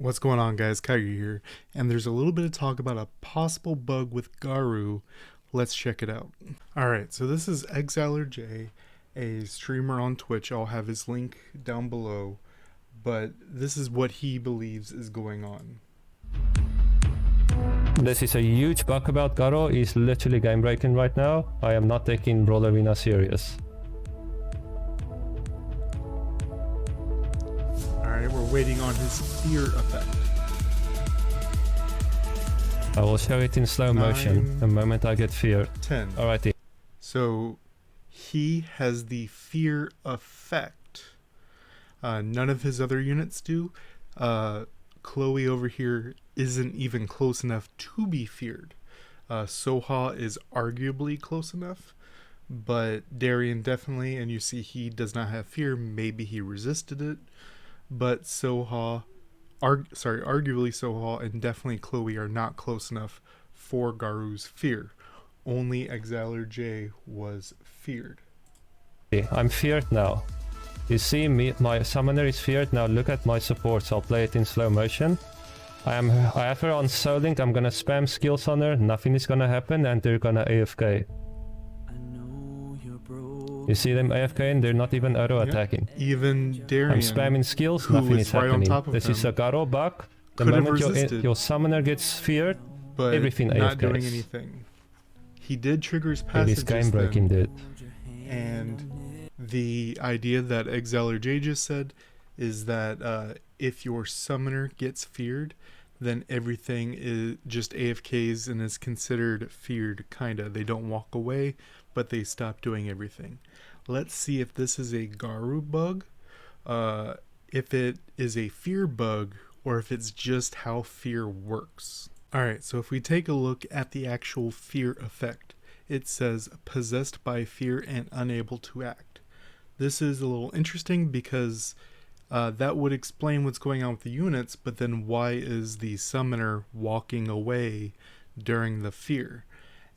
What's going on, guys? Kyrie here, and there's a little bit of talk about a possible bug with Garou. Let's check it out. Alright, so this is Exiler J, a streamer on Twitch. I'll have his link down below, but this is what he believes is going on. This is a huge bug about Garou. He's literally game breaking right now. I am not taking Brawl Arena serious. Alright, we're waiting on his fear effect. I will show it in slow motion the moment I get feared. 10. Alrighty. So he has the fear effect. None of his other units do. Chloe over here isn't even close enough to be feared. Soha is arguably close enough, but Darian definitely, and you see he does not have fear. Maybe he resisted it, but arguably Soha and definitely Chloe are not close enough for Garou's fear. Only Exiler J was feared. I'm feared now. You see me, my summoner is feared. Now look at my supports. I'll play it in slow motion. I have her on Soul Link. I'm gonna spam skills on her. Nothing is gonna happen and they're gonna AFK. You see them AFK and they're not even auto attacking. Even Darian, I'm spamming skills, nothing is right happening. on top of This is a Garou bug. The moment your summoner gets feared, but everything not AFKs. doing anything. He did trigger his It passive is game breaking, dude. And the idea that Exiler J just said is that if your summoner gets feared, then everything is just AFKs and is considered feared, kinda. They don't walk away, but they stop doing everything. Let's see if this is a Garou bug, if it is a fear bug, or if it's just how fear works. Alright, so if we take a look at the actual fear effect, it says possessed by fear and unable to act. This is a little interesting because that would explain what's going on with the units, but then why is the summoner walking away during the fear?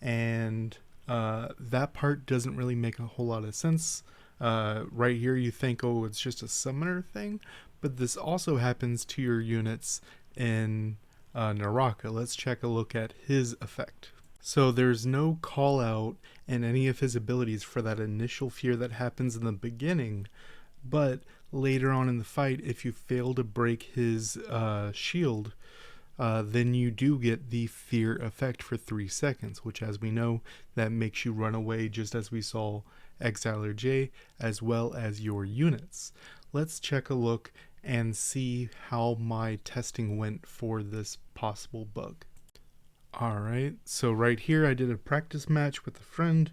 And that part doesn't really make a whole lot of sense. Right here you think, oh, it's just a summoner thing, but this also happens to your units in Naraka. Let's check a look at his effect. So there's no call out in any of his abilities for that initial fear that happens in the beginning, but later on in the fight, if you fail to break his shield, then you do get the fear effect for 3 seconds, which, as we know, that makes you run away, just as we saw Exiler J, as well as your units. Let's check a look and see how my testing went for this possible bug. Alright, so right here I did a practice match with a friend.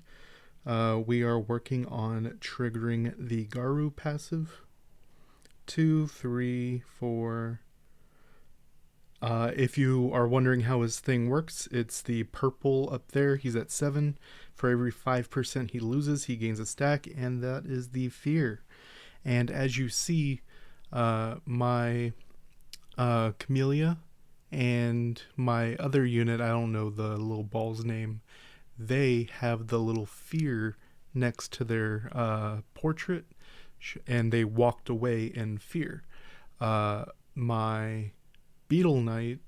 We are working on triggering the Garou passive. 2, 3, 4. If you are wondering how his thing works, it's the purple up there. He's at 7. For every 5% he loses, he gains a stack, and that is the fear. And as you see, my Camellia and my other unit, I don't know the little ball's name, they have the little fear next to their portrait, and they walked away in fear. My Beetle Knight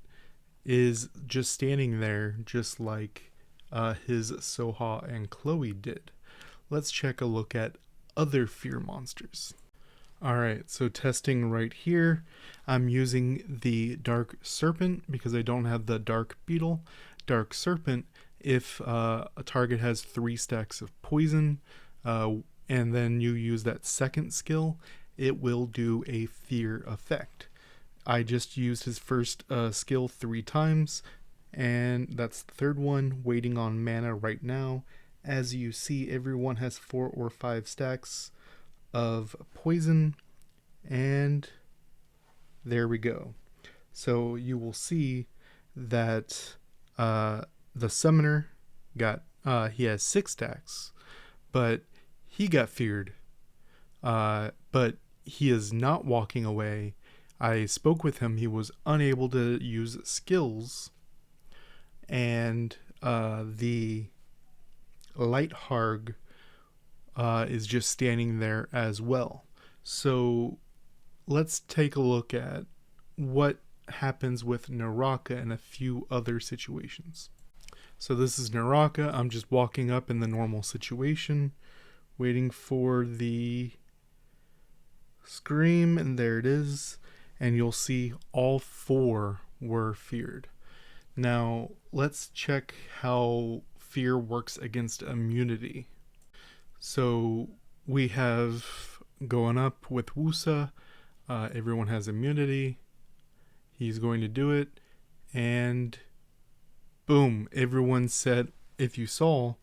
is just standing there, just like his Soha and Chloe did. Let's check a look at other fear monsters. Alright, so testing right here, I'm using the Dark Serpent because I don't have the Dark Beetle. Dark Serpent, if a target has 3 stacks of poison, and then you use that second skill, it will do a fear effect. I just used his first skill 3 times, and that's the third one, waiting on mana right now. As you see, everyone has 4 or 5 stacks of poison, and there we go. So you will see that the summoner got he has 6 stacks, but he got feared, but he is not walking away. I spoke with him, he was unable to use skills, and the Light Harg is just standing there as well. So let's take a look at what happens with Naraka and a few other situations. So this is Naraka. I'm just walking up in the normal situation, waiting for the scream, and there it is. And you'll see all 4 were feared. Now, let's check how fear works against immunity. So we have going up with Wusa. Everyone has immunity. He's going to do it. And boom, everyone said, if you saw,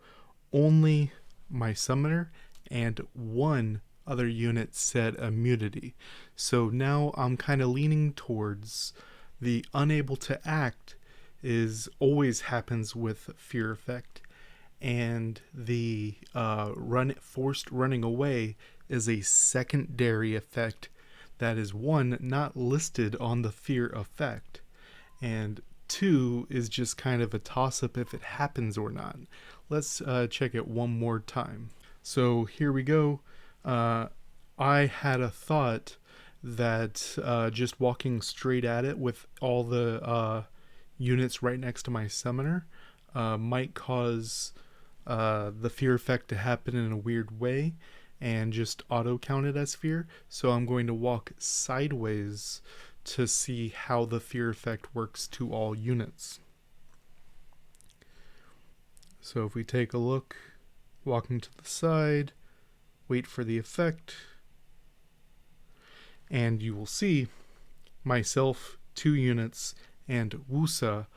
only my summoner and 1 other unit said immunity. So now I'm kind of leaning towards the unable to act is always happens with fear effect, and the forced running away is a secondary effect that is 1 not listed on the fear effect, and 2 is just kind of a toss-up if it happens or not. Let's check it one more time. So here we go. I had a thought that just walking straight at it with all the units right next to my summoner might cause the fear effect to happen in a weird way and just auto count it as fear. So I'm going to walk sideways to see how the fear effect works to all units. So if we take a look, walking to the side, wait for the effect, and you will see myself, 2 units, and Wusa,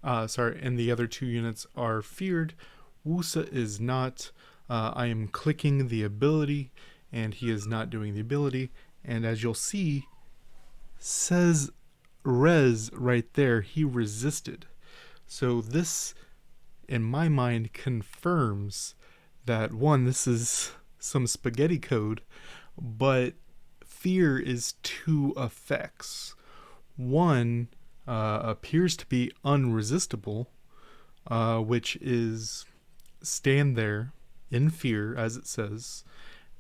and the other 2 units are feared. Wusa is not. I am clicking the ability, and he is not doing the ability. And as you'll see, says res right there, he resisted. So this, in my mind, confirms that 1, this is some spaghetti code, but fear is 2 effects. 1 appears to be unresistible, which is stand there in fear, as it says,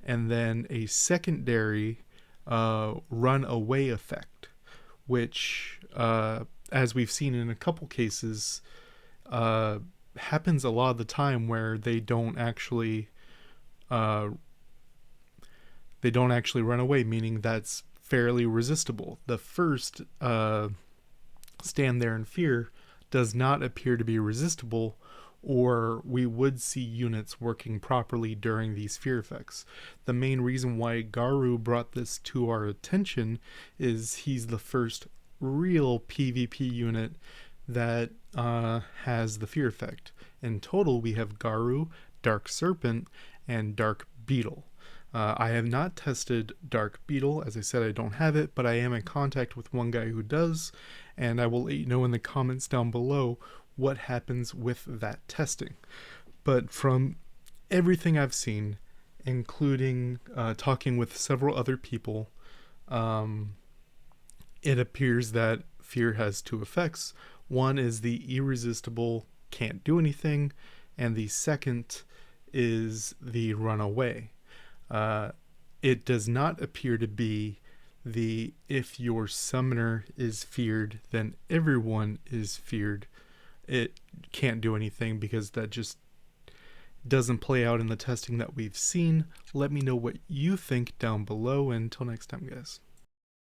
and then a secondary run away effect, which, as we've seen in a couple cases, happens a lot of the time where they don't actually run away, meaning that's fairly resistible. The first stand there in fear does not appear to be resistible, or we would see units working properly during these fear effects. The main reason why Garou brought this to our attention is he's the first real PvP unit that has the fear effect. In total, we have Garou, Dark Serpent, and Dark Beetle. I have not tested Dark Beetle. As I said, I don't have it, but I am in contact with one guy who does, and I will let you know in the comments down below what happens with that testing. But from everything I've seen, including talking with several other people, it appears that fear has 2 effects. One is the irresistible, can't do anything, and the second is the runaway. It does not appear to be the if your summoner is feared, then everyone is feared. It can't do anything, because that just doesn't play out in the testing that we've seen. Let me know what you think down below, and until next time, guys.